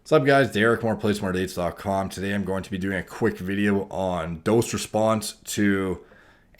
What's up guys, Derek, moreplaysmoredates.com. Today I'm going to be doing a quick video on dose response to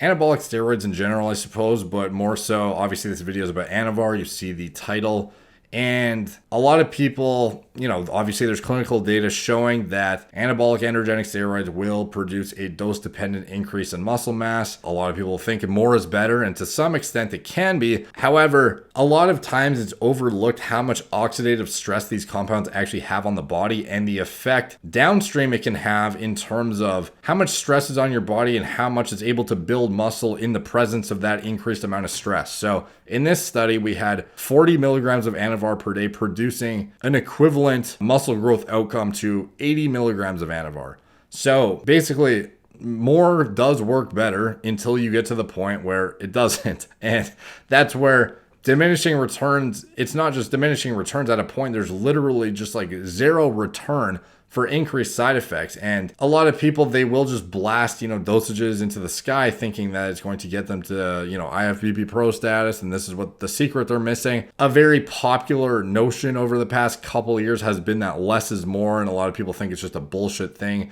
anabolic steroids in general, I suppose, but more so, obviously this video is about Anavar. You see the title. And a lot of people, obviously there's clinical data showing that anabolic androgenic steroids will produce a dose-dependent increase in muscle mass. A lot of people think more is better, and to some extent it can be. However, a lot of times it's overlooked how much oxidative stress these compounds actually have on the body and the effect downstream it can have in terms of how much stress is on your body and how much it's able to build muscle in the presence of that increased amount of stress. So in this study, we had 40 milligrams of Anavar per day producing an equivalent muscle growth outcome to 80 milligrams of Anavar. So basically, more does work better until you get to the point where it doesn't. And that's where diminishing returns, it's not just diminishing returns at a point, there's literally just like zero return for increased side effects. And a lot of people, they will just blast, dosages into the sky thinking that it's going to get them to, IFBB pro status. And this is what the secret they're missing. A very popular notion over the past couple of years has been that less is more. And a lot of people think it's just a bullshit thing,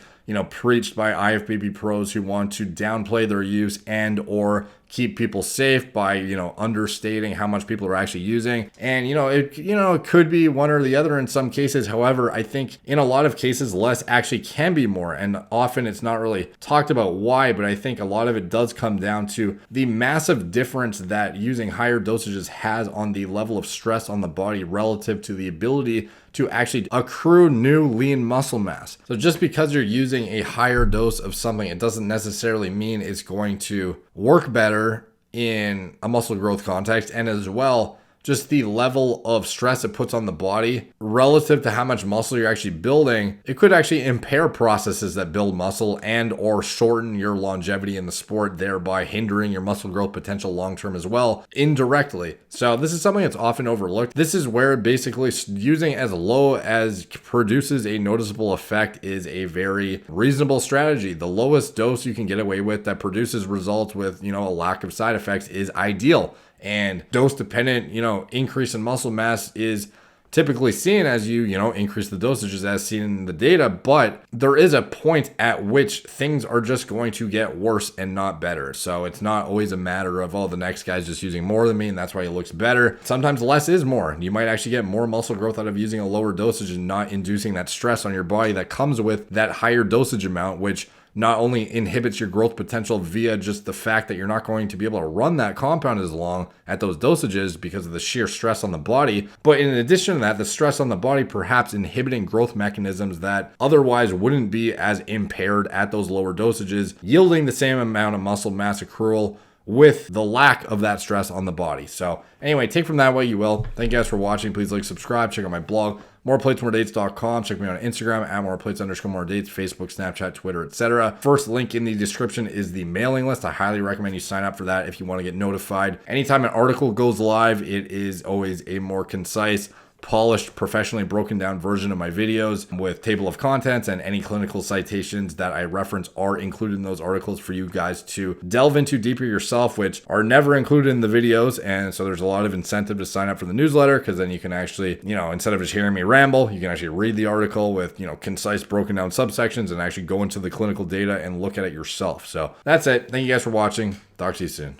preached by IFBB pros who want to downplay their use and or keep people safe by, understating how much people are actually using. And, it could be one or the other in some cases. However, I think in a lot of cases, less actually can be more. And often it's not really talked about why, but I think a lot of it does come down to the massive difference that using higher dosages has on the level of stress on the body relative to the ability to actually accrue new lean muscle mass. So just because you're using a higher dose of something, it doesn't necessarily mean it's going to work better in a muscle growth context. And as well, just the level of stress it puts on the body relative to how much muscle you're actually building, it could actually impair processes that build muscle and or shorten your longevity in the sport, thereby hindering your muscle growth potential long-term as well, indirectly. So this is something that's often overlooked. This is where basically using as low as produces a noticeable effect is a very reasonable strategy. The lowest dose you can get away with that produces results with, a lack of side effects is ideal. And dose-dependent, increase in muscle mass is typically seen as you increase the dosages as seen in the data. But there is a point at which things are just going to get worse and not better. So it's not always a matter of, the next guy's just using more than me and that's why he looks better. Sometimes less is more. You might actually get more muscle growth out of using a lower dosage and not inducing that stress on your body that comes with that higher dosage amount, which not only inhibits your growth potential via just the fact that you're not going to be able to run that compound as long at those dosages because of the sheer stress on the body, but in addition to that, the stress on the body perhaps inhibiting growth mechanisms that otherwise wouldn't be as impaired at those lower dosages, yielding the same amount of muscle mass accrual with the lack of that stress on the body. So anyway, take from that what you will. Thank you guys for watching. Please like, subscribe, check out my blog, moreplaysmoredates.com. Check me out on Instagram at moreplates_moredates, Facebook, Snapchat, Twitter, etc. First link in the description is the mailing list. I highly recommend you sign up for that if you want to get notified. Anytime an article goes live, it is always a more concise, polished, professionally broken down version of my videos with table of contents, and any clinical citations that I reference are included in those articles for you guys to delve into deeper yourself, which are never included in the videos. And so there's a lot of incentive to sign up for the newsletter, because then you can actually, instead of just hearing me ramble, you can actually read the article with, concise broken down subsections and actually go into the clinical data and look at it yourself. So that's it. Thank you guys for watching. Talk to you soon.